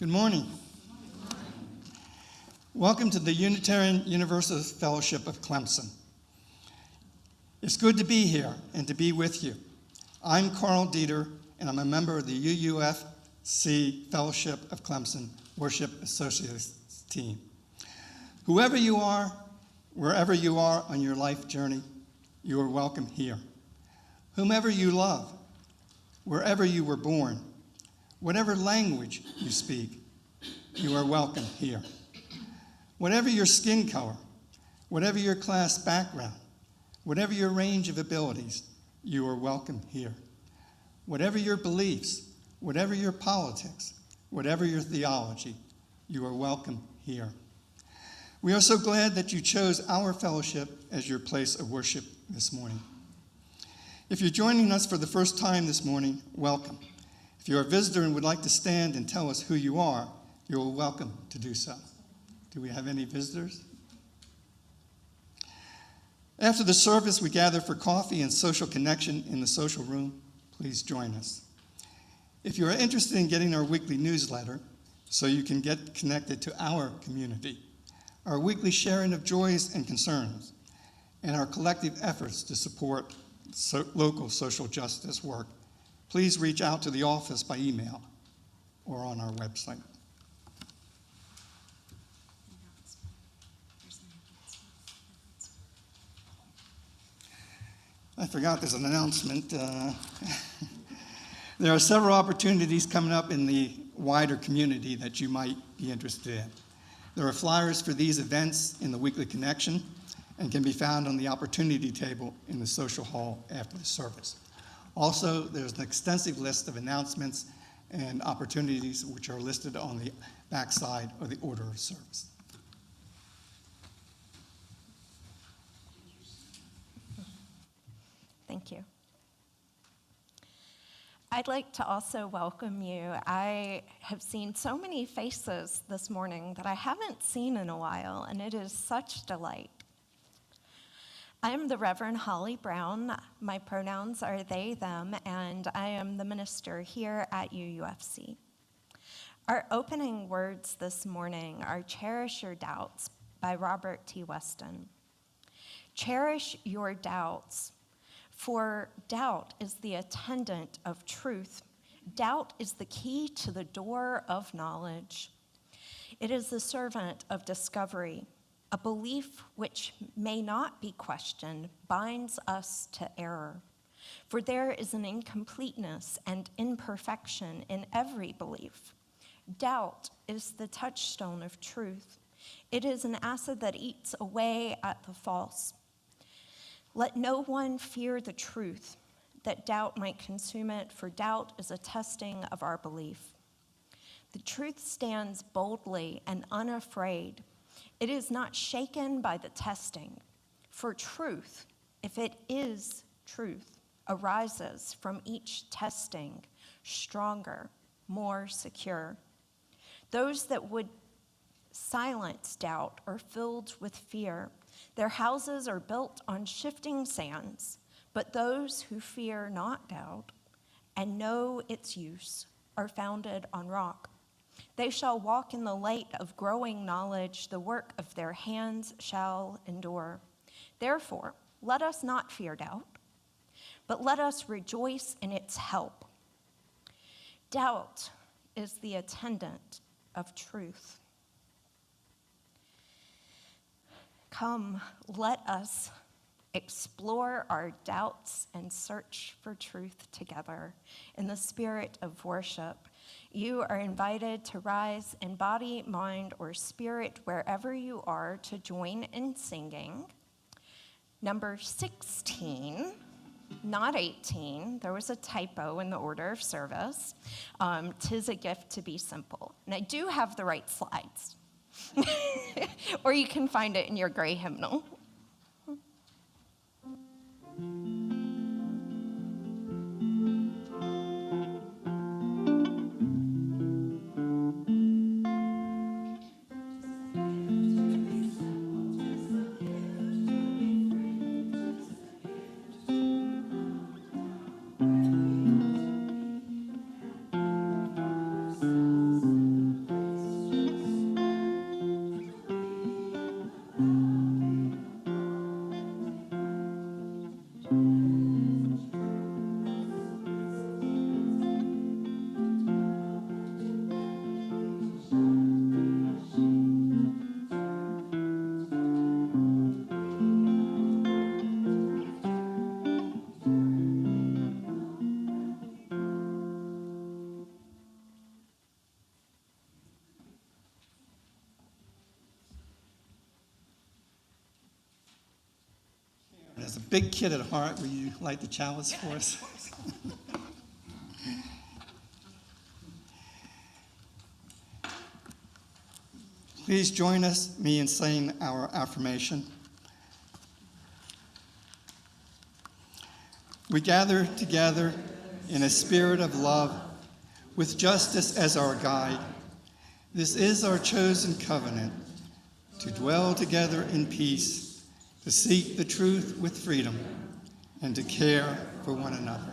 Good morning. Welcome to the Unitarian Universalist Fellowship of Clemson. It's good to be here and to be with you. I'm Karl, and I'm a member of the UUFC Fellowship of Clemson Worship Associates team. Whoever you are, wherever you are on your life journey, you are welcome here. Whomever you love, wherever you were born, whatever language you speak, you are welcome here. Whatever your skin color, whatever your class background, whatever your range of abilities, you are welcome here. Whatever your beliefs, whatever your politics, whatever your theology, you are welcome here. We are so glad that you chose our fellowship as your place of worship this morning. If you're joining us for the first time this morning, welcome. If you're a visitor and would like to stand and tell us who you are, you're welcome to do so. Do we have any visitors? After the service, we gather for coffee and social connection in the social room. Please join us. If you are interested in getting our weekly newsletter so you can get connected to our community, our weekly sharing of joys and concerns, and our collective efforts to support local social justice work, please reach out to the office by email or on our website. I forgot there's an announcement. There are several opportunities coming up in the wider community that you might be interested in. There are flyers for these events in the weekly connection and can be found on the opportunity table in the social hall after the service. Also, there's an extensive list of announcements and opportunities which are listed on the backside of the order of service. Thank you. I'd like to also welcome you. I have seen so many faces this morning that I haven't seen in a while, and it is such delight. I am the Reverend Holly Brown. My pronouns are they, them, and I am the minister here at UUFC. Our opening words this morning are Cherish Your Doubts by Robert T. Weston. Cherish your doubts, for doubt is the attendant of truth. Doubt is the key to the door of knowledge. It is the servant of discovery. A belief which may not be questioned binds us to error. For there is an incompleteness and imperfection in every belief. Doubt is the touchstone of truth. It is an acid that eats away at the false. Let no one fear the truth, that doubt might consume it, for doubt is a testing of our belief. The truth stands boldly and unafraid. It is not shaken by the testing, for truth, if it is truth, arises from each testing, stronger, more secure. Those that would silence doubt are filled with fear. Their houses are built on shifting sands, but those who fear not doubt and know its use are founded on rock. They shall walk in the light of growing knowledge. The work of their hands shall endure. Therefore, let us not fear doubt, but let us rejoice in its help. Doubt is the attendant of truth. Come, let us explore our doubts and search for truth together in the spirit of worship. You are invited to rise in body, mind, or spirit wherever you are to join in singing. Number 16, not 18. There was a typo in the order of service. 'Tis a gift to be simple. And I do have the right slides. Or you can find it in your gray hymnal. As a big kid at heart, will you light the chalice for us? Please join me in saying our affirmation. We gather together in a spirit of love, with justice as our guide. This is our chosen covenant, to dwell together in peace, to seek the truth with freedom, and to care for one another.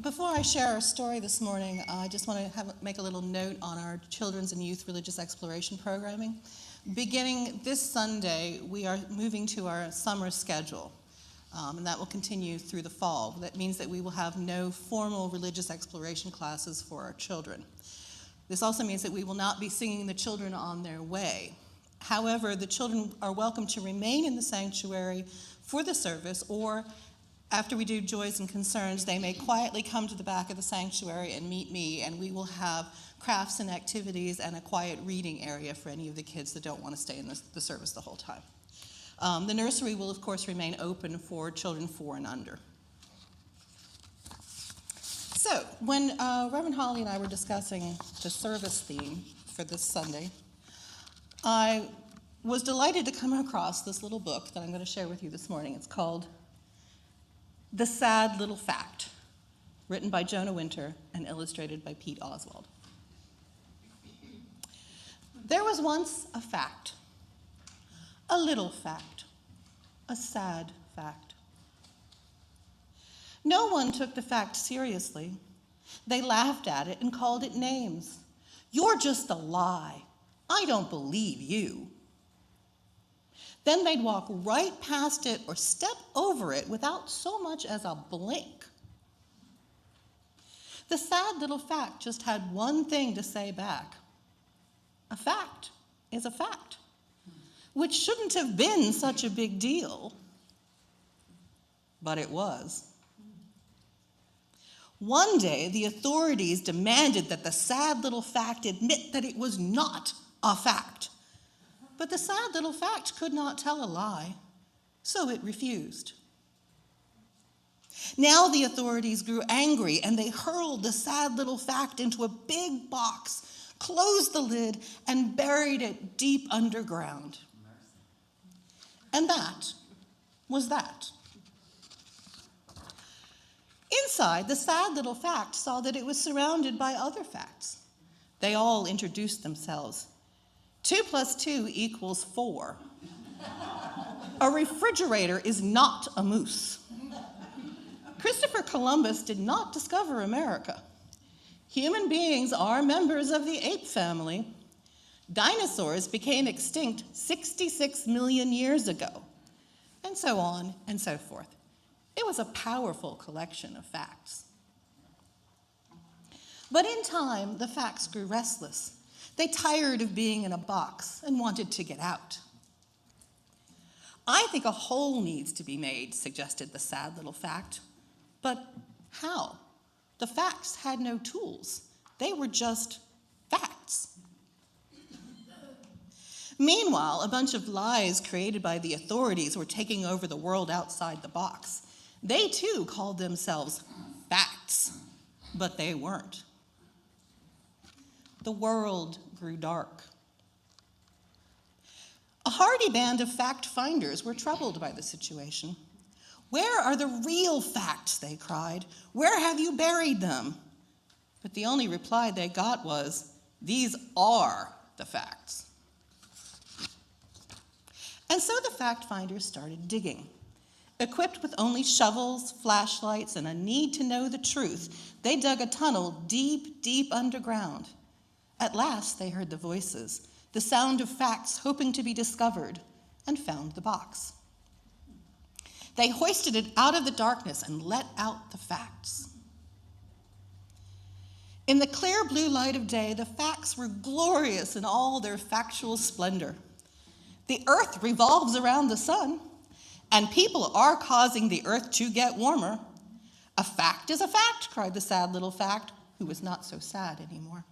Before I share our story this morning, I just want to make a little note on our children's and youth religious exploration programming. Beginning this Sunday, we are moving to our summer schedule, and that will continue through the fall. That means that we will have no formal religious exploration classes for our children. This also means that we will not be singing the children on their way. However, the children are welcome to remain in the sanctuary for the service, or after we do joys and concerns, they may quietly come to the back of the sanctuary and meet me, and we will have crafts and activities and a quiet reading area for any of the kids that don't want to stay in the service the whole time. The nursery will, of course, remain open for children 4 and under. So, when Reverend Holly and I were discussing the service theme for this Sunday, I was delighted to come across this little book that I'm going to share with you this morning. It's called The Sad Little Fact, written by Jonah Winter and illustrated by Pete Oswald. There was once a fact, a little fact, a sad fact. No one took the fact seriously. They laughed at it and called it names. You're just a lie. I don't believe you. Then they'd walk right past it or step over it without so much as a blink. The sad little fact just had one thing to say back. A fact is a fact, which shouldn't have been such a big deal, but it was. One day, the authorities demanded that the sad little fact admit that it was not a fact. But the sad little fact could not tell a lie, so it refused. Now the authorities grew angry, and they hurled the sad little fact into a big box, closed the lid, and buried it deep underground. And that was that. Inside, the sad little fact saw that it was surrounded by other facts. They all introduced themselves. 2 + 2 = 4. A refrigerator is not a moose. Christopher Columbus did not discover America. Human beings are members of the ape family. Dinosaurs became extinct 66 million years ago, and so on and so forth. It was a powerful collection of facts. But in time, the facts grew restless. They tired of being in a box and wanted to get out. I think a hole needs to be made, suggested the sad little fact. But how? The facts had no tools. They were just facts. Meanwhile, a bunch of lies created by the authorities were taking over the world outside the box. They too called themselves facts, but they weren't. The world grew dark. A hardy band of fact finders were troubled by the situation. Where are the real facts, they cried. Where have you buried them? But the only reply they got was, these are the facts. And so the fact finders started digging. Equipped with only shovels, flashlights, and a need to know the truth, they dug a tunnel deep, deep underground. At last, they heard the voices, the sound of facts hoping to be discovered, and found the box. They hoisted it out of the darkness and let out the facts. In the clear blue light of day, the facts were glorious in all their factual splendor. The earth revolves around the sun, and people are causing the earth to get warmer. A fact is a fact, cried the sad little fact, who was not so sad anymore.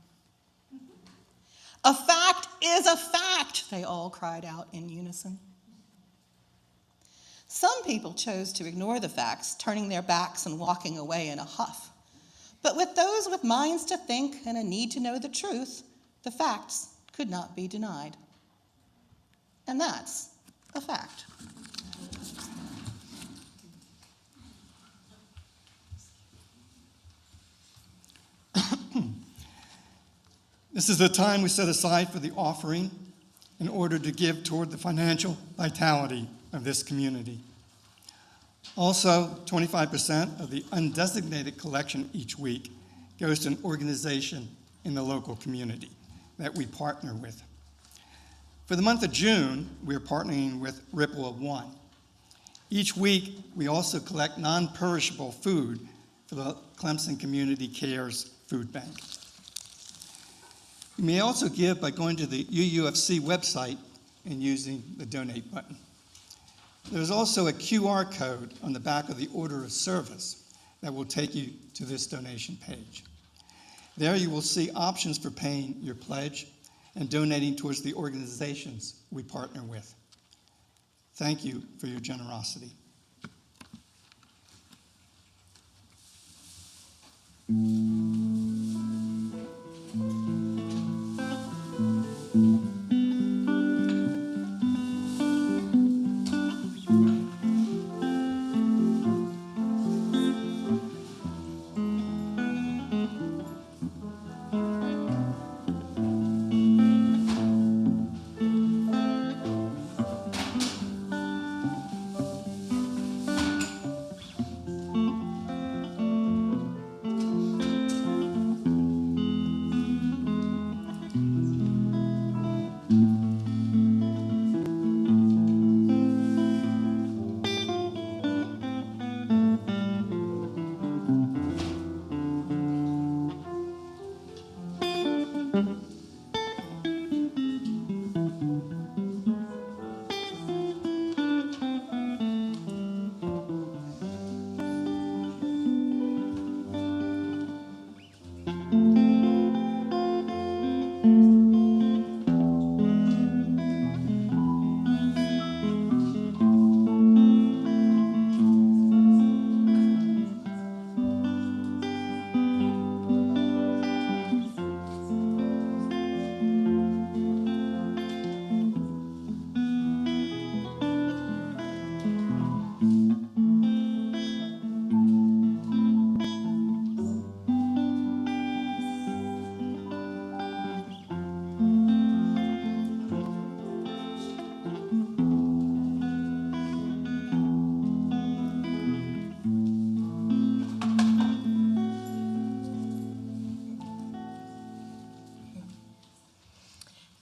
A fact is a fact, they all cried out in unison. Some people chose to ignore the facts, turning their backs and walking away in a huff. But with those with minds to think and a need to know the truth, the facts could not be denied. And that's a fact. This is the time we set aside for the offering in order to give toward the financial vitality of this community. Also, 25% of the undesignated collection each week goes to an organization in the local community that we partner with. For the month of June, we are partnering with Ripple of One. Each week, we also collect non-perishable food for the Clemson Community Cares Food Bank. You may also give by going to the UUFC website and using the donate button. There's also a QR code on the back of the order of service that will take you to this donation page. There you will see options for paying your pledge and donating towards the organizations we partner with. Thank you for your generosity.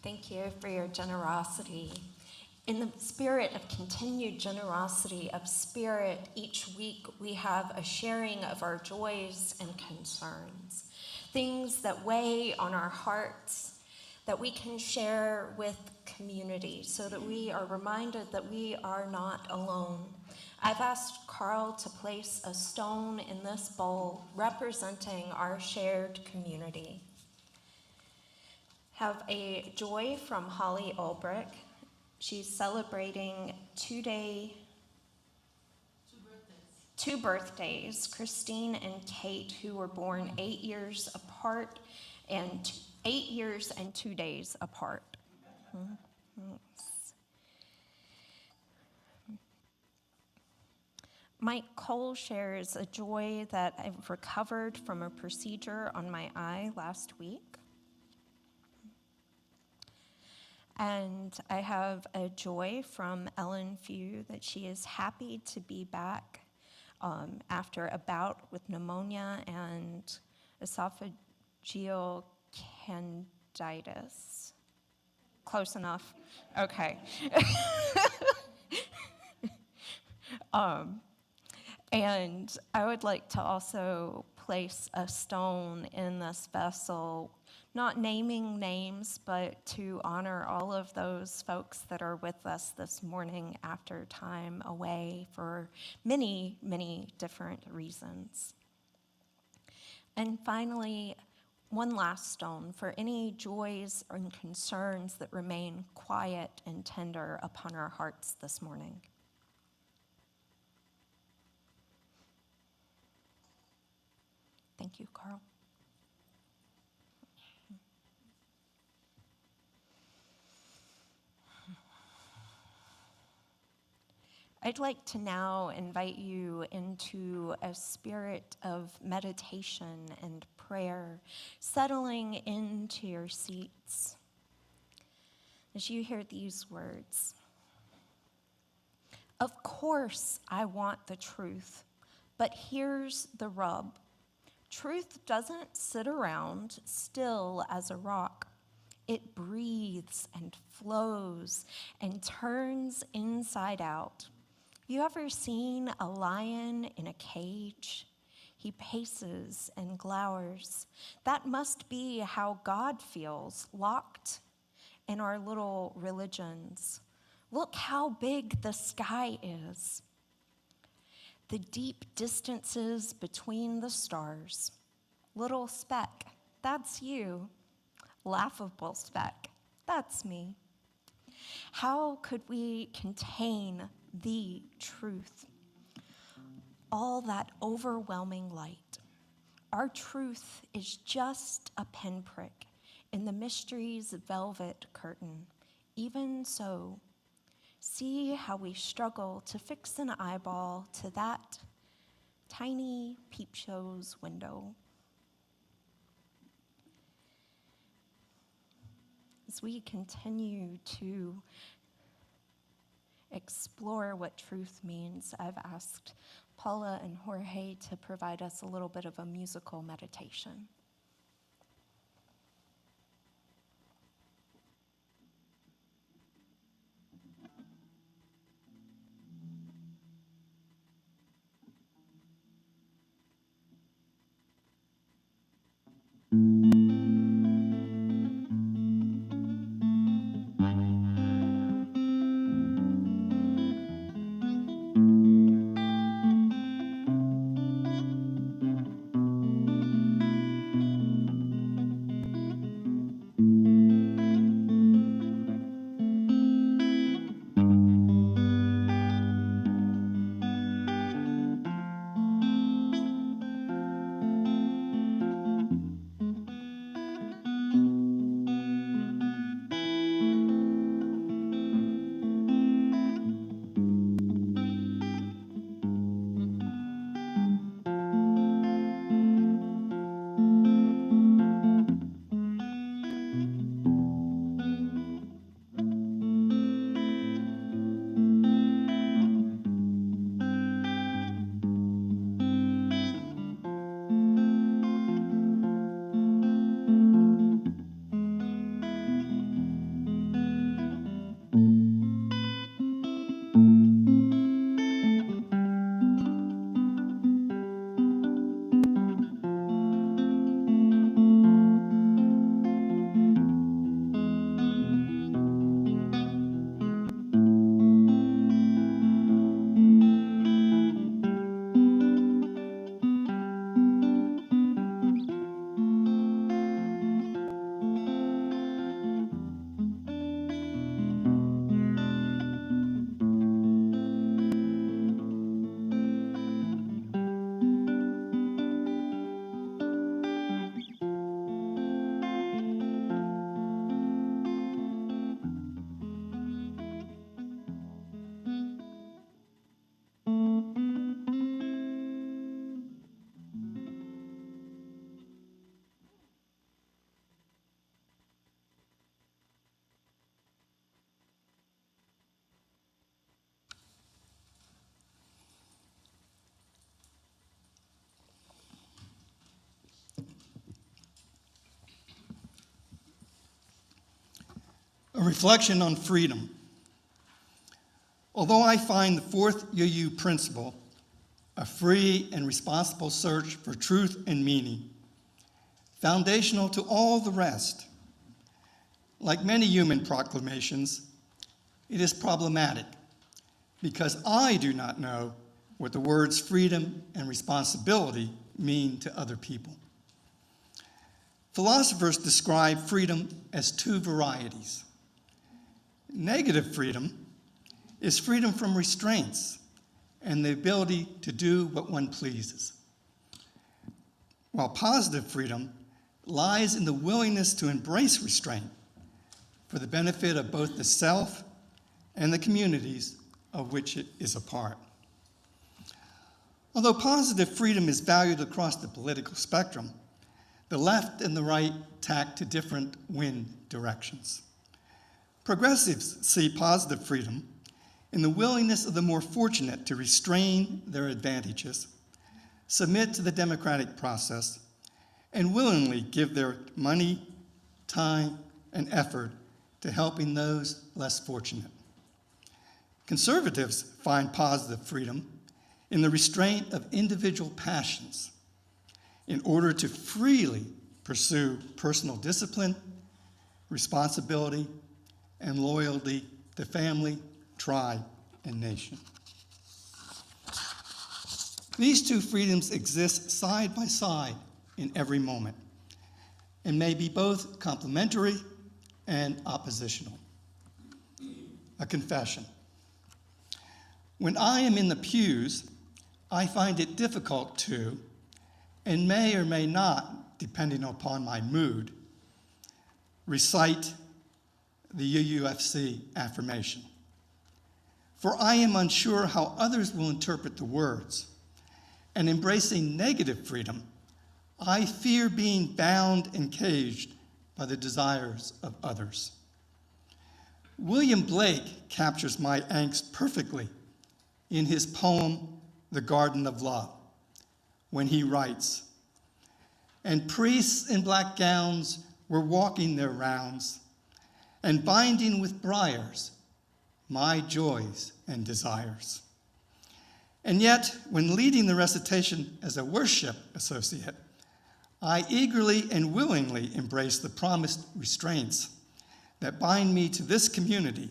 Thank you for your generosity. In the spirit of continued generosity of spirit, each week we have a sharing of our joys and concerns, things that weigh on our hearts that we can share with community so that we are reminded that we are not alone. I've asked Karl to place a stone in this bowl representing our shared community. Have a joy from Holly Ulbrich. She's celebrating two birthdays, Christine and Kate, who were born 8 years apart and 8 years and 2 days apart. Mike Cole shares a joy that I've recovered from a procedure on my eye last week. And I have a joy from Ellen Few that she is happy to be back after a bout with pneumonia and esophageal candiditis. Close enough? Okay. And I would like to also place a stone in this vessel, not naming names, but to honor all of those folks that are with us this morning after time away for many, many different reasons. And finally, one last stone for any joys and concerns that remain quiet and tender upon our hearts this morning. Thank you, Karl. I'd like to now invite you into a spirit of meditation and prayer, settling into your seats as you hear these words. Of course, I want the truth, but here's the rub. Truth doesn't sit around still as a rock. It breathes and flows and turns inside out. You ever seen a lion in a cage? He paces and glowers. That must be how God feels, locked in our little religions. Look how big the sky is. The deep distances between the stars. Little speck, that's you. Laughable speck, that's me. How could we contain the truth? All that overwhelming light. Our truth is just a pinprick in the mystery's velvet curtain. Even so, see how we struggle to fix an eyeball to that tiny peep show's window. As we continue to explore what truth means, I've asked Paula and Jorge to provide us a little bit of a musical meditation. A reflection on freedom. Although I find the fourth UU principle, a free and responsible search for truth and meaning, foundational to all the rest, like many human proclamations, it is problematic because I do not know what the words freedom and responsibility mean to other people. Philosophers describe freedom as two varieties. Negative freedom is freedom from restraints and the ability to do what one pleases, while positive freedom lies in the willingness to embrace restraint for the benefit of both the self and the communities of which it is a part. Although positive freedom is valued across the political spectrum, the left and the right tack to different wind directions. Progressives see positive freedom in the willingness of the more fortunate to restrain their advantages, submit to the democratic process, and willingly give their money, time, and effort to helping those less fortunate. Conservatives find positive freedom in the restraint of individual passions in order to freely pursue personal discipline, responsibility, and loyalty to family, tribe, and nation. These two freedoms exist side by side in every moment and may be both complementary and oppositional. A confession. When I am in the pews, I find it difficult to, and may or may not, depending upon my mood, recite the UUFC affirmation. For I am unsure how others will interpret the words, and embracing negative freedom, I fear being bound and caged by the desires of others. William Blake captures my angst perfectly in his poem, The Garden of Love, when he writes, "And priests in black gowns were walking their rounds, and binding with briars my joys and desires. And yet, when leading the recitation as a worship associate, I eagerly and willingly embrace the promised restraints that bind me to this community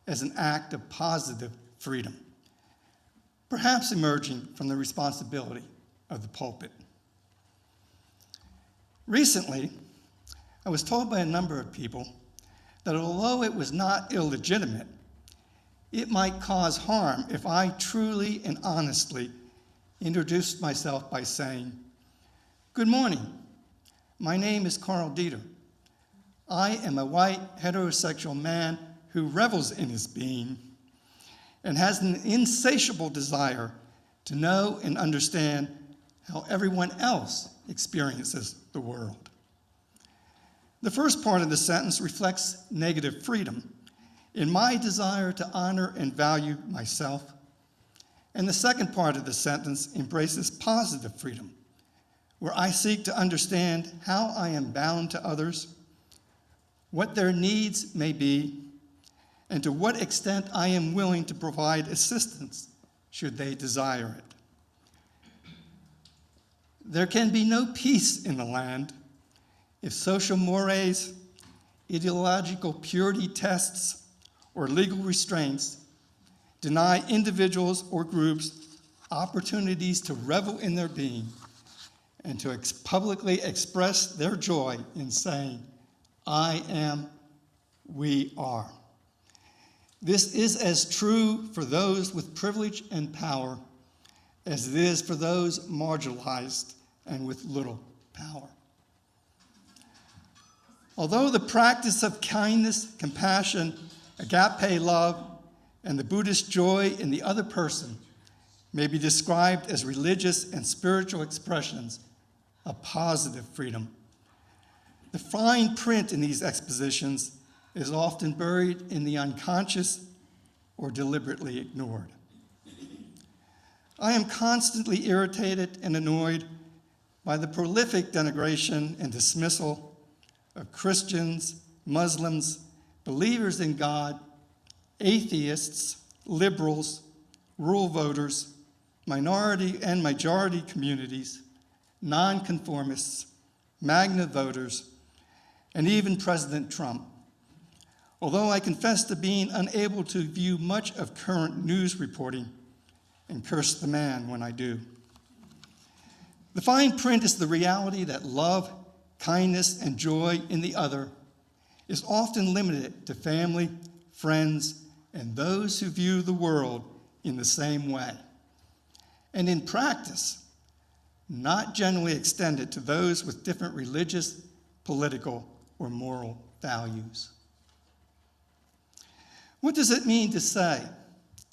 as an act of positive freedom, perhaps emerging from the responsibility of the pulpit." Recently, I was told by a number of people that although it was not illegitimate, it might cause harm if I truly and honestly introduced myself by saying, "Good morning, my name is Karl Dieter. I am a white heterosexual man who revels in his being and has an insatiable desire to know and understand how everyone else experiences the world." The first part of the sentence reflects negative freedom in my desire to honor and value myself, and the second part of the sentence embraces positive freedom, where I seek to understand how I am bound to others, what their needs may be, and to what extent I am willing to provide assistance should they desire it. There can be no peace in the land if social mores, ideological purity tests, or legal restraints deny individuals or groups opportunities to revel in their being and to publicly express their joy in saying, "I am, we are." This is as true for those with privilege and power as it is for those marginalized and with little power. Although the practice of kindness, compassion, agape love, and the Buddhist joy in the other person may be described as religious and spiritual expressions of positive freedom, the fine print in these expositions is often buried in the unconscious or deliberately ignored. I am constantly irritated and annoyed by the prolific denigration and dismissal of Christians, Muslims, believers in God, atheists, liberals, rural voters, minority and majority communities, nonconformists, MAGA voters, and even President Trump. Although I confess to being unable to view much of current news reporting and curse the man when I do. The fine print is the reality that love, kindness, and joy in the other is often limited to family, friends, and those who view the world in the same way. And in practice, not generally extended to those with different religious, political, or moral values. What does it mean to say,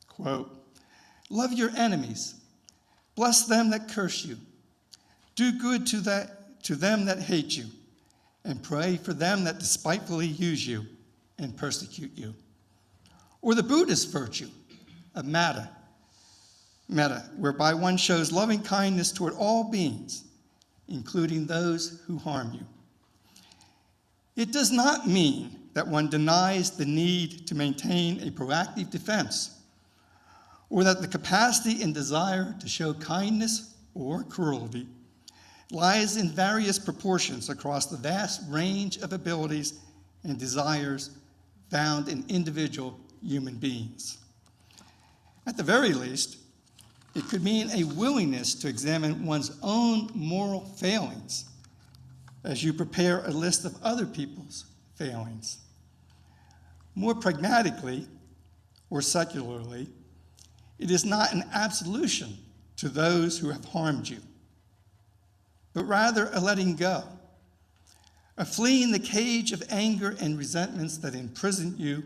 quote, love your enemies, bless them that curse you, do good to them that hate you, and pray for them that despitefully use you and persecute you? Or the Buddhist virtue of metta, whereby one shows loving kindness toward all beings, including those who harm you. It does not mean that one denies the need to maintain a proactive defense, or that the capacity and desire to show kindness or cruelty lies in various proportions across the vast range of abilities and desires found in individual human beings. At the very least, it could mean a willingness to examine one's own moral failings as you prepare a list of other people's failings. More pragmatically, or secularly, it is not an absolution to those who have harmed you, but rather a letting go, a fleeing the cage of anger and resentments that imprison you,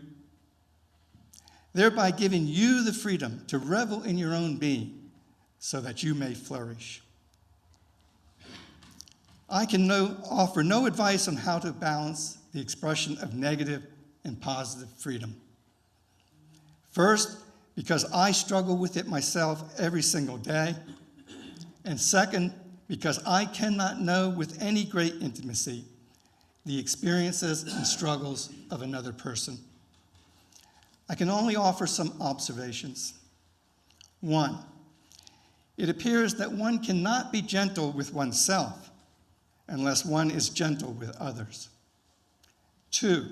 thereby giving you the freedom to revel in your own being so that you may flourish. I can offer no advice on how to balance the expression of negative and positive freedom. First, because I struggle with it myself every single day. And second, because I cannot know with any great intimacy the experiences and struggles of another person. I can only offer some observations. One, it appears that one cannot be gentle with oneself unless one is gentle with others. Two,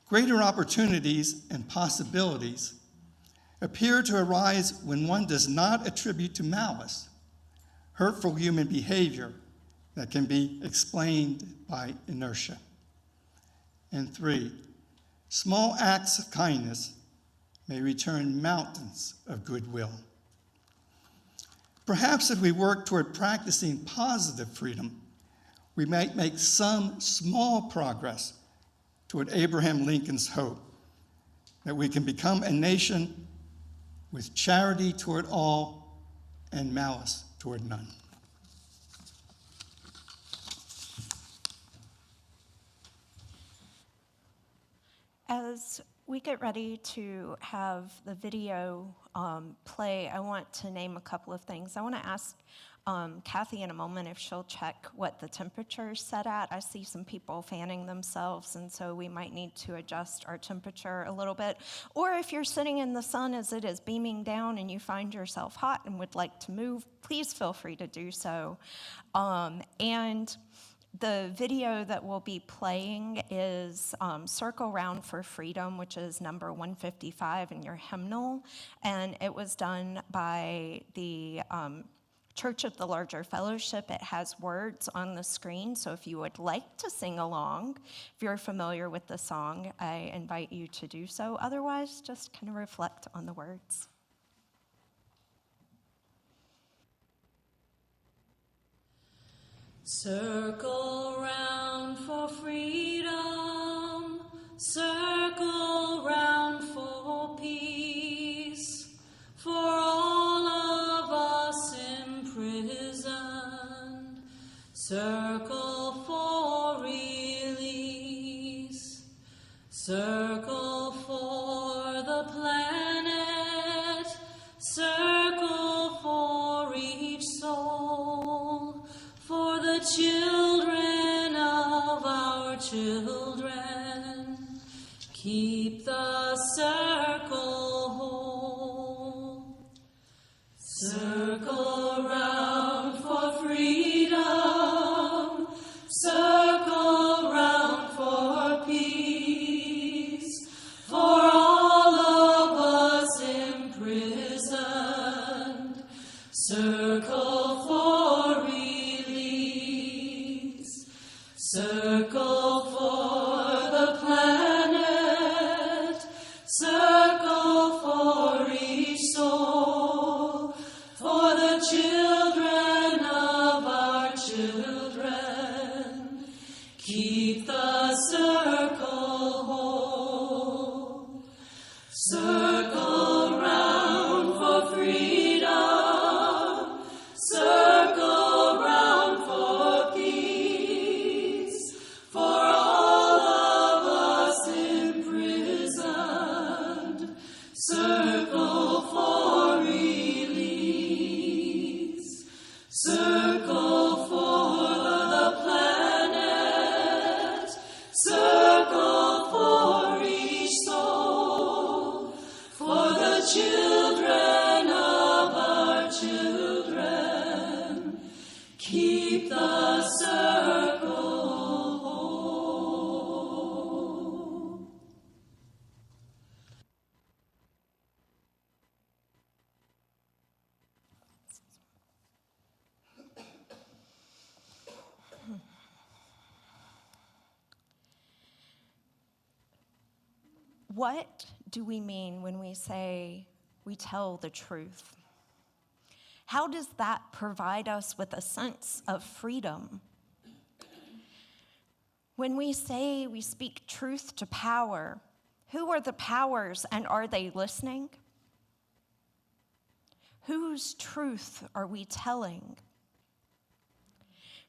greater opportunities and possibilities appear to arise when one does not attribute to malice hurtful human behavior that can be explained by inertia. And three, small acts of kindness may return mountains of goodwill. Perhaps if we work toward practicing positive freedom, we might make some small progress toward Abraham Lincoln's hope that we can become a nation with charity toward all and malice toward none. As we get ready to have the video play, I want to name a couple of things. I want to ask Kathy in a moment if she'll check what the temperature is set at. I see some people fanning themselves, and so we might need to adjust our temperature a little bit. Or if you're sitting in the sun as it is beaming down and you find yourself hot and would like to move, please feel free to do so. And the video that we'll be playing is Circle Round for Freedom, which is number 155 in your hymnal. And it was done by the Church of the Larger Fellowship. It has words on the screen, so if you would like to sing along, if you're familiar with the song, I invite you to do so. Otherwise, just kind of reflect on the words. Circle round for freedom, circle round for peace, for all of us imprisoned, circle for release, circle for the planet, circle for each soul, for the children of our children, keep the circle whole. Circle round for freedom, circle round for peace, for all of us imprisoned, circle for release, the circle whole. Circle round for freedom. Circle round for peace. For all of us imprisoned. Circle for release. Circle for the planet. Circle for each soul. For the children of our children. Keep the circle whole. What do we mean when we say we tell the truth? How does that provide us with a sense of freedom? When we say we speak truth to power, who are the powers and are they listening? Whose truth are we telling?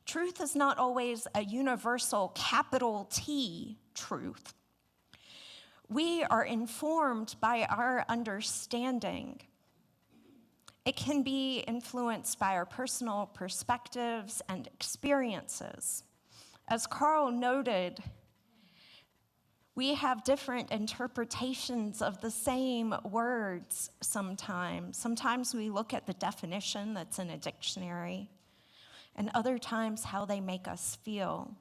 Truth is not always a universal capital T truth. We are informed by our understanding. It can be influenced by our personal perspectives and experiences. As Karl noted, we have different interpretations of the same words sometimes. Sometimes we look at the definition that's in a dictionary, and other times how they make us feel.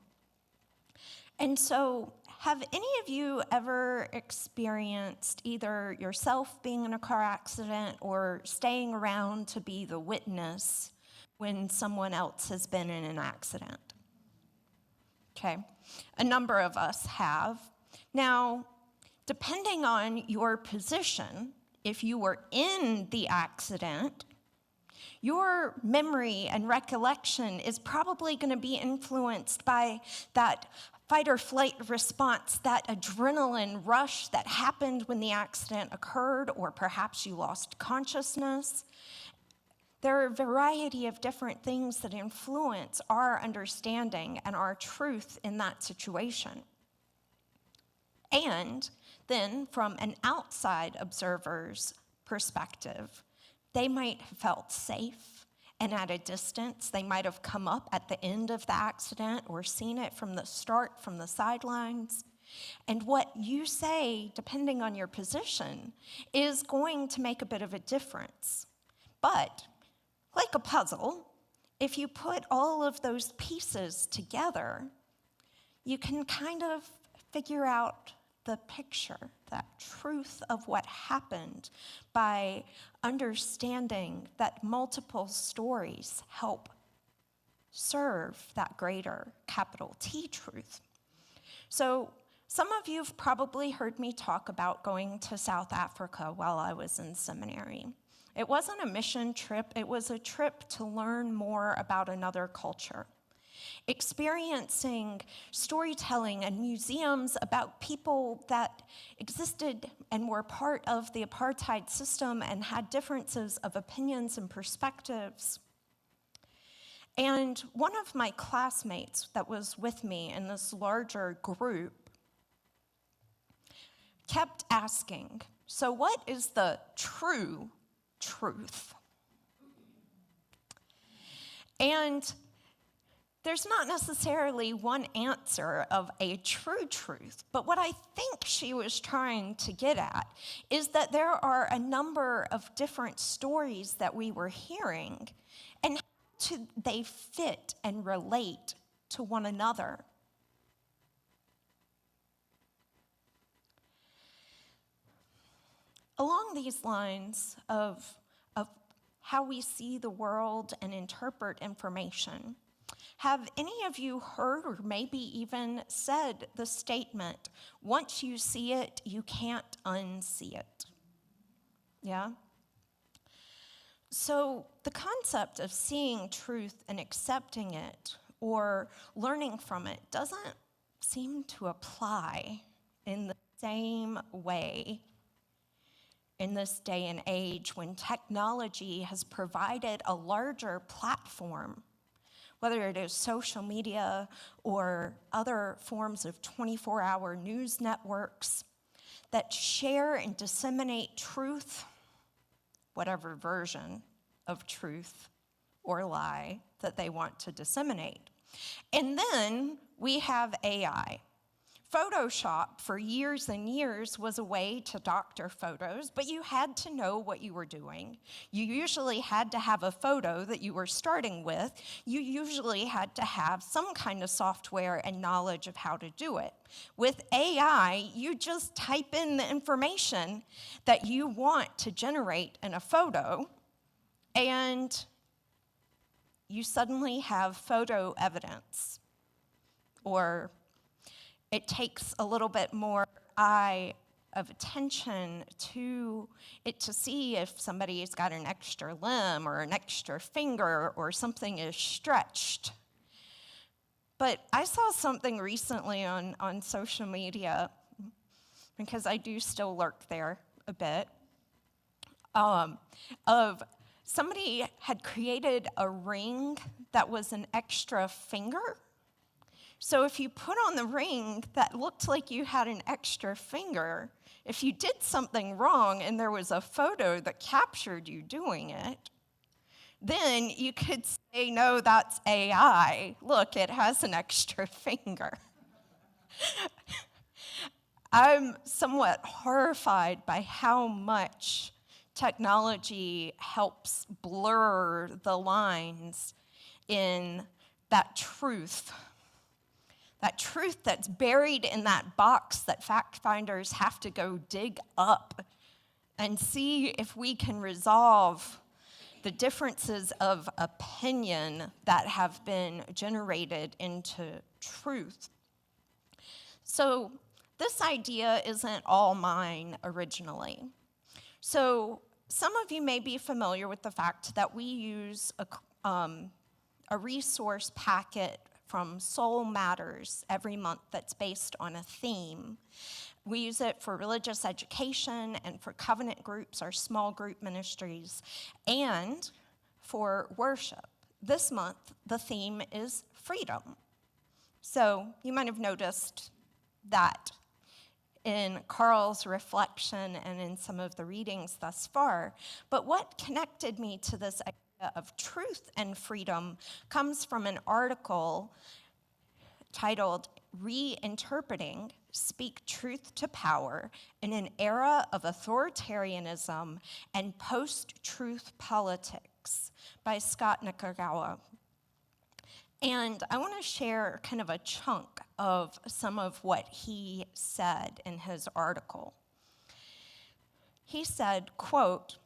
And so, have any of you ever experienced either yourself being in a car accident or staying around to be the witness when someone else has been in an accident? Okay, a number of us have. Now, depending on your position, if you were in the accident, your memory and recollection is probably going to be influenced by that fight or flight response, that adrenaline rush that happened when the accident occurred, or perhaps you lost consciousness. There are a variety of different things that influence our understanding and our truth in that situation. And then, from an outside observer's perspective, they might have felt safe and at a distance. They might have come up at the end of the accident or seen it from the start, from the sidelines. And what you say, depending on your position, is going to make a bit of a difference. But, like a puzzle, if you put all of those pieces together, you can kind of figure out the picture, that truth of what happened, by understanding that multiple stories help serve that greater capital T truth. So some of you have probably heard me talk about going to South Africa while I was in seminary. It wasn't a mission trip, it was a trip to learn more about another culture. Experiencing storytelling and museums about people that existed and were part of the apartheid system and had differences of opinions and perspectives. And one of my classmates that was with me in this larger group kept asking, so what is the true truth? And there's not necessarily one answer of a true truth, but what I think she was trying to get at is that there are a number of different stories that we were hearing, and how do they fit and relate to one another? Along these lines of how we see the world and interpret information, have any of you heard or maybe even said the statement, once you see it, you can't unsee it? Yeah? So the concept of seeing truth and accepting it or learning from it doesn't seem to apply in the same way in this day and age when technology has provided a larger platform, whether it is social media or other forms of 24-hour news networks that share and disseminate truth, whatever version of truth or lie that they want to disseminate. And then we have AI. Photoshop for years and years was a way to doctor photos, but you had to know what you were doing. You usually had to have a photo that you were starting with. You usually had to have some kind of software and knowledge of how to do it. With AI, you just type in the information that you want to generate in a photo, and you suddenly have photo evidence. Or it takes a little bit more eye of attention to it to see if somebody's got an extra limb or an extra finger or something is stretched. But I saw something recently on social media, because I do still lurk there a bit, of somebody had created a ring that was an extra finger. So if you put on the ring that looked like you had an extra finger, if you did something wrong and there was a photo that captured you doing it, then you could say, no, that's AI. Look, it has an extra finger. I'm somewhat horrified by how much technology helps blur the lines in that truth that's buried in that box that fact finders have to go dig up and see if we can resolve the differences of opinion that have been generated into truth. So this idea isn't all mine originally. So some of you may be familiar with the fact that we use a resource packet from Soul Matters every month that's based on a theme. We use it for religious education and for covenant groups, our small group ministries, and for worship. This month, the theme is freedom. So you might have noticed that in Karl's reflection and in some of the readings thus far. But what connected me to this idea of truth and freedom comes from an article titled Reinterpreting Speak Truth to Power in an Era of Authoritarianism and Post-Truth Politics by Scott Nakagawa. And I want to share kind of a chunk of some of what he said in his article. He said, quote,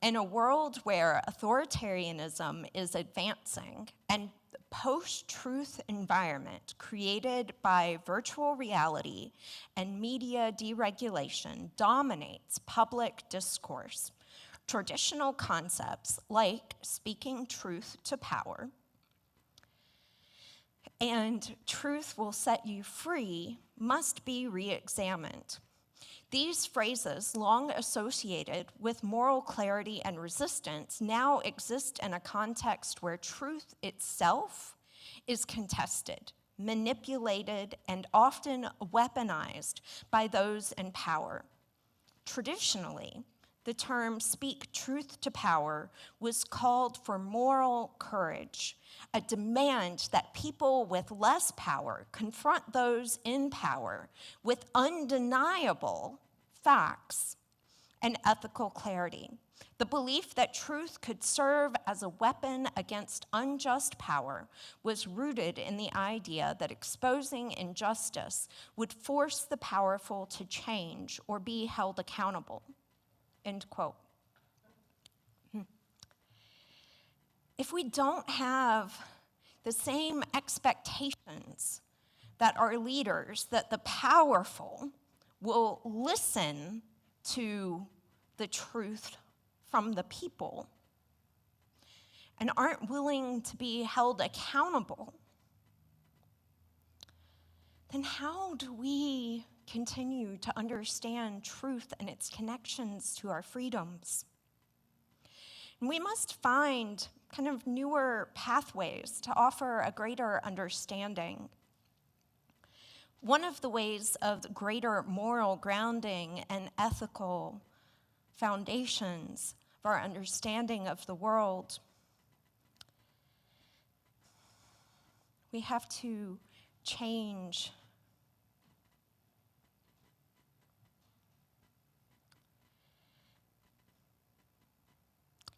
"In a world where authoritarianism is advancing and the post-truth environment created by virtual reality and media deregulation dominates public discourse, traditional concepts like speaking truth to power and truth will set you free must be re-examined. These phrases, long associated with moral clarity and resistance, now exist in a context where truth itself is contested, manipulated, and often weaponized by those in power. Traditionally, the term speak truth to power was called for moral courage, a demand that people with less power confront those in power with undeniable facts and ethical clarity. The belief that truth could serve as a weapon against unjust power was rooted in the idea that exposing injustice would force the powerful to change or be held accountable." End quote. If we don't have the same expectations that our leaders, that the powerful will listen to the truth from the people and aren't willing to be held accountable, then how do we continue to understand truth and its connections to our freedoms? And we must find kind of newer pathways to offer a greater understanding. One of the ways of greater moral grounding and ethical foundations of our understanding of the world, we have to change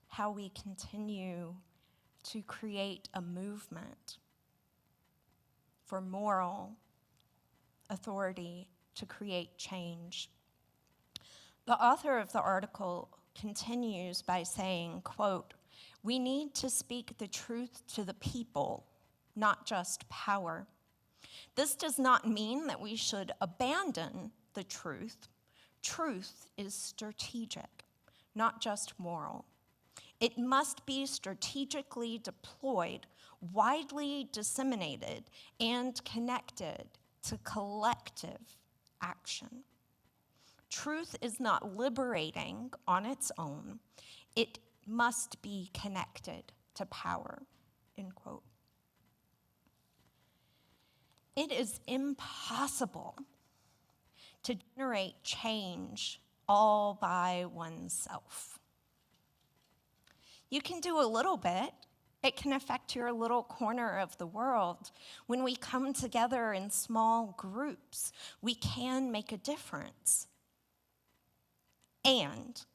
how we continue to create a movement for moral authority to create change. The author of the article continues by saying, quote, "We need to speak the truth to the people, not just power. This does not mean that we should abandon the truth. Truth is strategic, not just moral. It must be strategically deployed, widely disseminated, and connected to collective action. Truth is not liberating on its own. It must be connected to power," end quote. It is impossible to generate change all by oneself. You can do a little bit. It can affect your little corner of the world. When we come together in small groups, we can make a difference. And,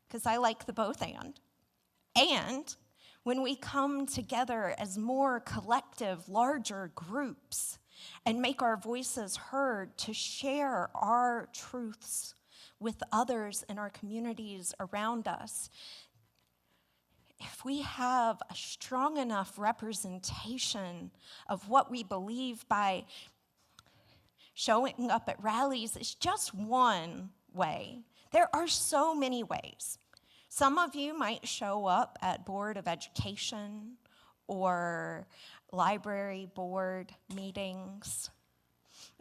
because I like the both and when we come together as more collective, larger groups and make our voices heard to share our truths with others in our communities around us, if we have a strong enough representation of what we believe by showing up at rallies, is just one way. There are so many ways. Some of you might show up at Board of Education or library board meetings.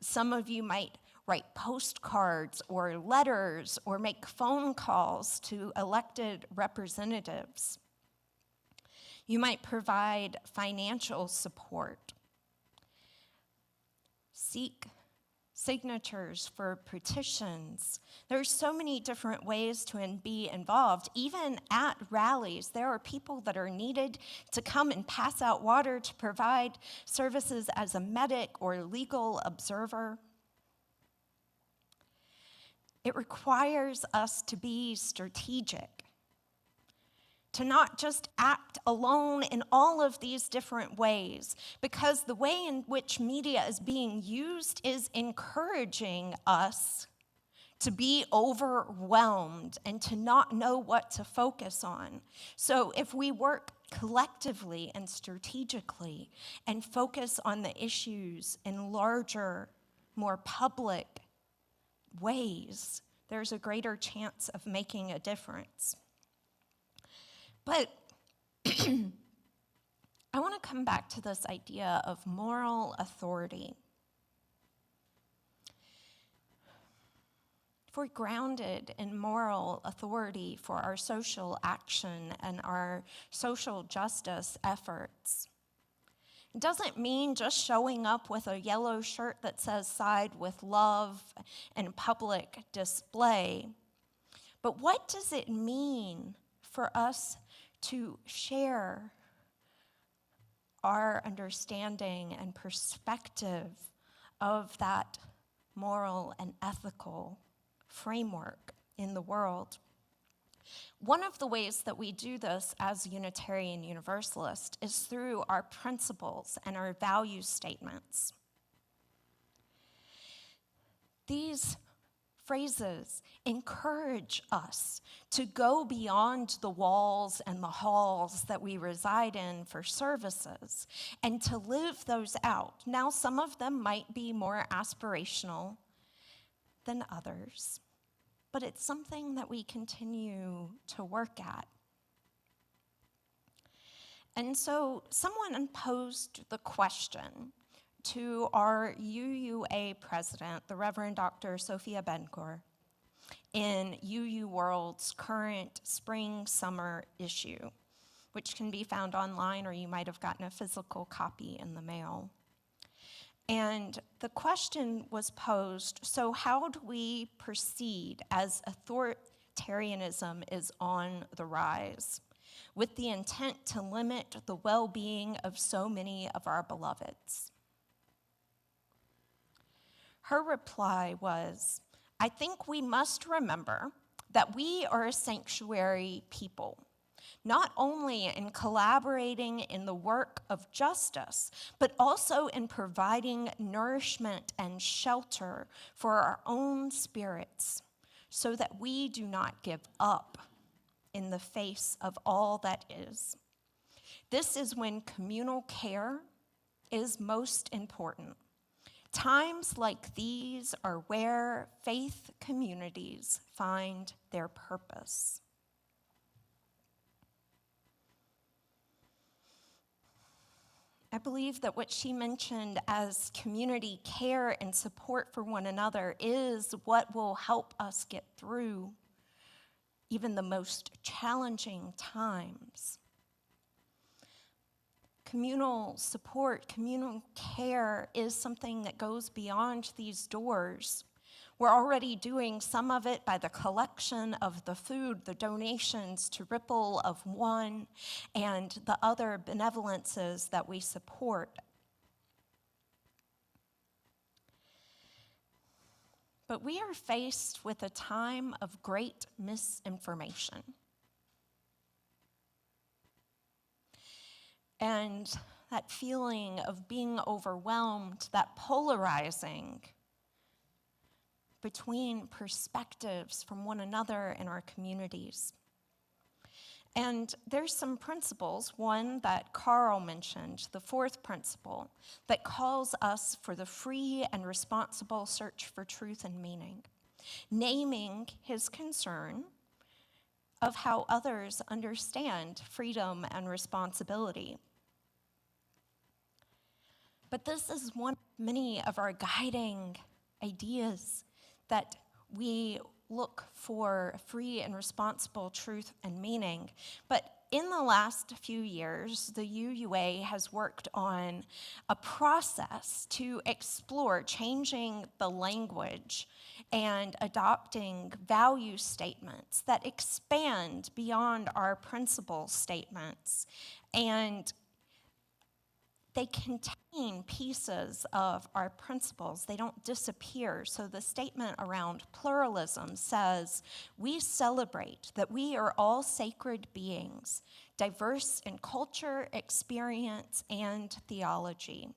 Some of you might write postcards or letters or make phone calls to elected representatives. You might provide financial support, seek signatures for petitions. There's so many different ways to be involved. Even at rallies, there are people that are needed to come and pass out water, to provide services as a medic or legal observer. It requires us to be strategic, to not just act alone in all of these different ways, because the way in which media is being used is encouraging us to be overwhelmed and to not know what to focus on. So if we work collectively and strategically and focus on the issues in larger, more public ways, there's a greater chance of making a difference. But I want to come back to this idea of moral authority. If we're grounded in moral authority for our social action and our social justice efforts, it doesn't mean just showing up with a yellow shirt that says "Side with Love" and public display. But what does it mean for us to share our understanding and perspective of that moral and ethical framework in the world? One of the ways that we do this as Unitarian Universalist is through our principles and our value statements. These phrases encourage us to go beyond the walls and the halls that we reside in for services and to live those out. Now, some of them might be more aspirational than others, but it's something that we continue to work at. And so someone posed the question to our UUA president, the Reverend Dr. Sophia Bencor, in UU World's current spring-summer issue, which can be found online, or you might have gotten a physical copy in the mail. And the question was posed, so how do we proceed as authoritarianism is on the rise, with the intent to limit the well-being of so many of our beloveds? Her reply was, I think we must remember that we are a sanctuary people, not only in collaborating in the work of justice, but also in providing nourishment and shelter for our own spirits, so that we do not give up in the face of all that is. This is when communal care is most important. Times like these are where faith communities find their purpose. I believe that what she mentioned as community care and support for one another is what will help us get through even the most challenging times. Communal support, communal care is something that goes beyond these doors. We're already doing some of it by the collection of the food, the donations to Ripple of One, and the other benevolences that we support. But we are faced with a time of great misinformation. And that feeling of being overwhelmed, that polarizing between perspectives from one another in our communities. And there's some principles, one that Karl mentioned, the fourth principle, that calls us for the free and responsible search for truth and meaning, naming his concern of how others understand freedom and responsibility. But this is one of many of our guiding ideas, that we look for free and responsible truth and meaning. But in the last few years, the UUA has worked on a process to explore changing the language and adopting value statements that expand beyond our principle statements, and they contain pieces of our principles. They don't disappear. So the statement around pluralism says, we celebrate that we are all sacred beings, diverse in culture, experience, and theology.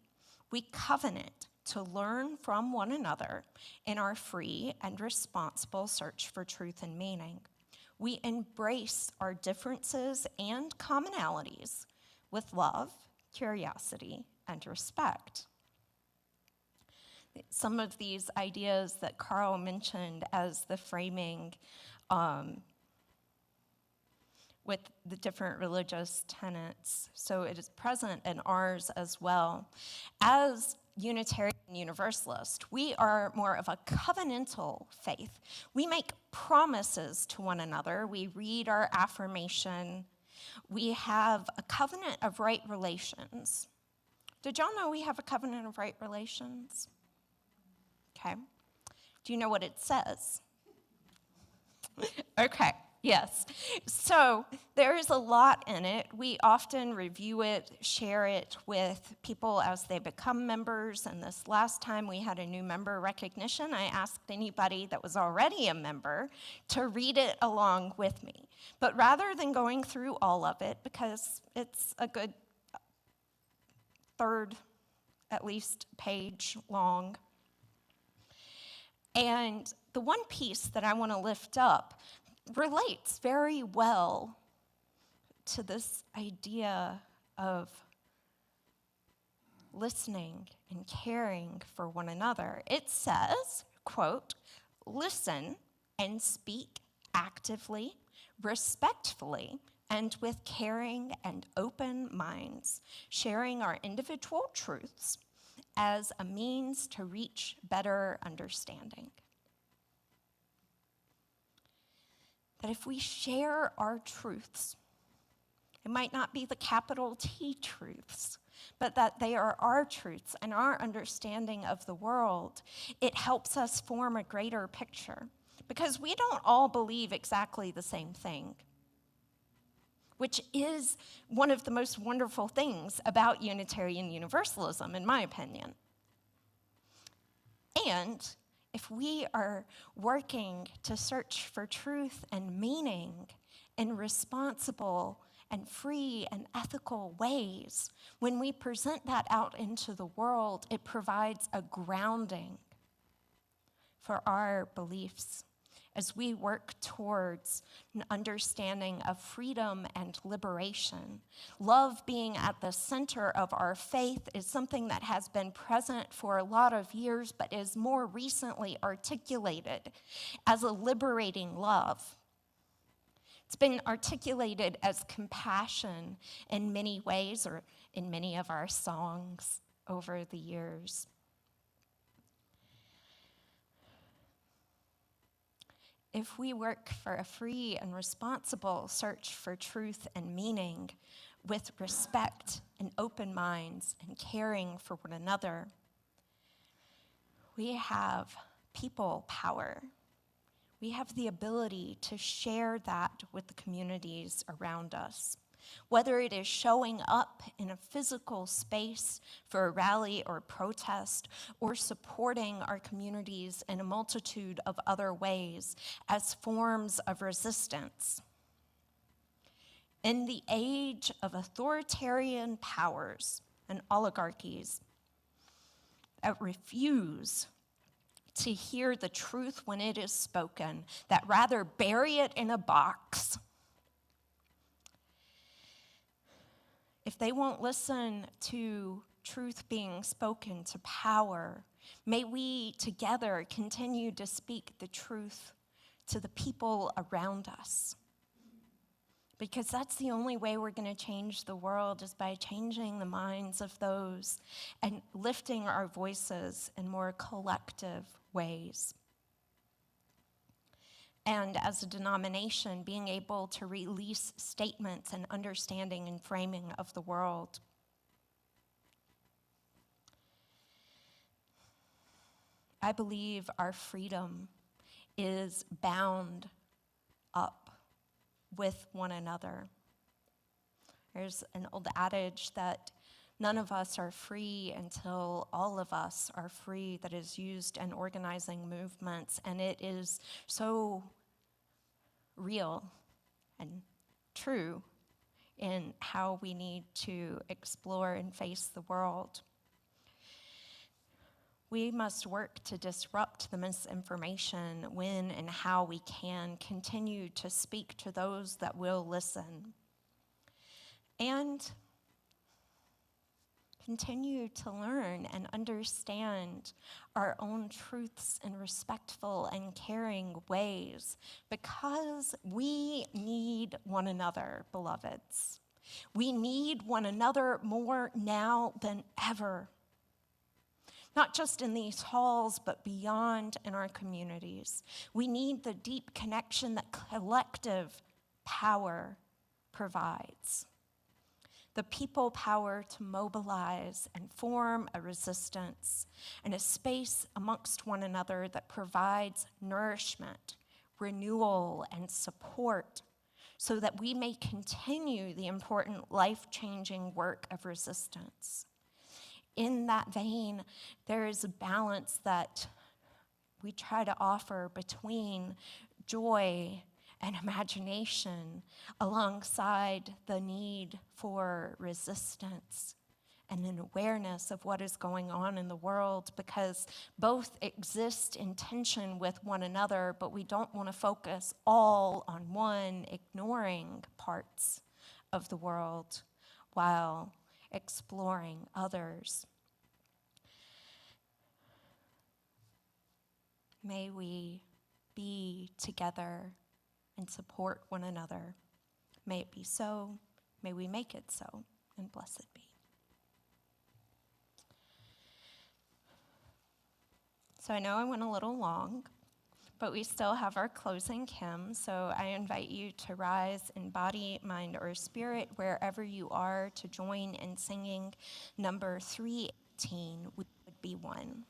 We covenant to learn from one another in our free and responsible search for truth and meaning. We embrace our differences and commonalities with love, curiosity, and respect. Some of these ideas that Karl mentioned as the framing with the different religious tenets, so it is present in ours as well. As Unitarian Universalist, we are more of a covenantal faith. We make promises to one another. We read our affirmation. We have a covenant of right relations. Did y'all know we have a covenant of right relations? Okay. Do you know what it says? Okay, yes. So there is a lot in it. We often review it, share it with people as they become members. And this last time we had a new member recognition, I asked anybody that was already a member to read it along with me. But rather than going through all of it, because it's a good third, at least, page long, and the one piece that I want to lift up relates very well to this idea of listening and caring for one another. It says, quote, listen and speak actively, respectfully, and with caring and open minds, sharing our individual truths as a means to reach better understanding. That if we share our truths, it might not be the capital T truths, but that they are our truths and our understanding of the world, it helps us form a greater picture. Because we don't all believe exactly the same thing, which is one of the most wonderful things about Unitarian Universalism, in my opinion. And if we are working to search for truth and meaning in responsible and free and ethical ways, when we present that out into the world, it provides a grounding for our beliefs as we work towards an understanding of freedom and liberation. Love being at the center of our faith is something that has been present for a lot of years, but is more recently articulated as a liberating love. It's been articulated as compassion in many ways, or in many of our songs over the years. If we work for a free and responsible search for truth and meaning with respect and open minds and caring for one another, we have people power. We have the ability to share that with the communities around us. Whether it is showing up in a physical space for a rally or protest, or supporting our communities in a multitude of other ways as forms of resistance. In the age of authoritarian powers and oligarchies that refuse to hear the truth when it is spoken, that rather bury it in a box, if they won't listen to truth being spoken to power, may we together continue to speak the truth to the people around us. Because that's the only way we're going to change the world, is by changing the minds of those and lifting our voices in more collective ways. And as a denomination, being able to release statements and understanding and framing of the world. I believe our freedom is bound up with one another. There's an old adage that none of us are free until all of us are free, that is used in organizing movements, and it is so real and true in how we need to explore and face the world. We must work to disrupt the misinformation when and how we can, continue to speak to those that will listen, and continue to learn and understand our own truths in respectful and caring ways, because we need one another, beloveds. We need one another more now than ever. Not just in these halls, but beyond in our communities. We need the deep connection that collective power provides. The people power to mobilize and form a resistance and a space amongst one another that provides nourishment, renewal, and support, so that we may continue the important life-changing work of resistance. In that vein, there is a balance that we try to offer between joy and imagination, alongside the need for resistance and an awareness of what is going on in the world, because both exist in tension with one another, but we don't want to focus all on one, ignoring parts of the world while exploring others. May we be together and support one another. May it be so. May we make it so, and blessed be. So I know I went a little long, but we still have our closing hymn. So I invite you to rise in body, mind, or spirit, wherever you are, to join in singing number 318, We Would Be One.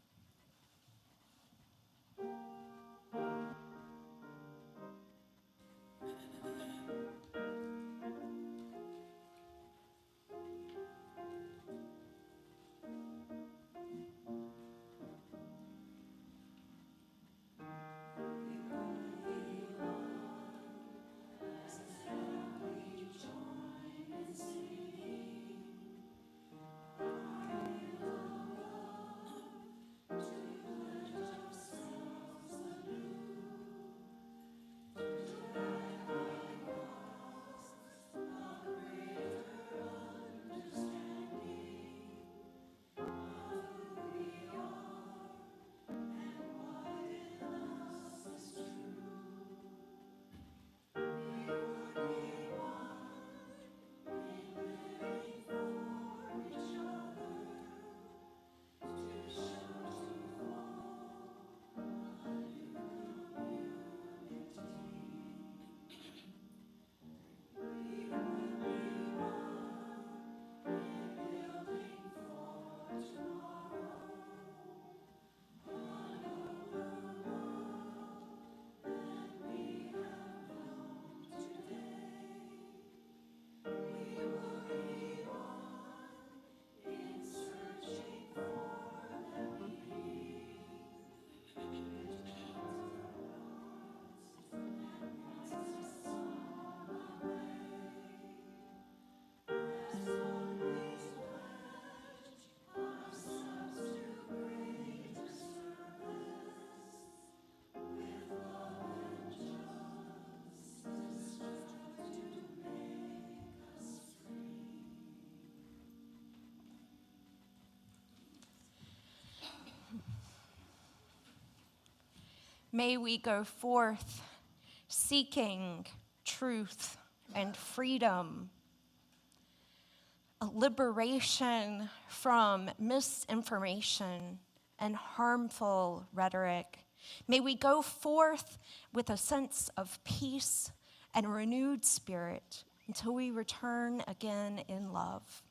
May we go forth seeking truth and freedom, a liberation from misinformation and harmful rhetoric. May we go forth with a sense of peace and renewed spirit until we return again in love.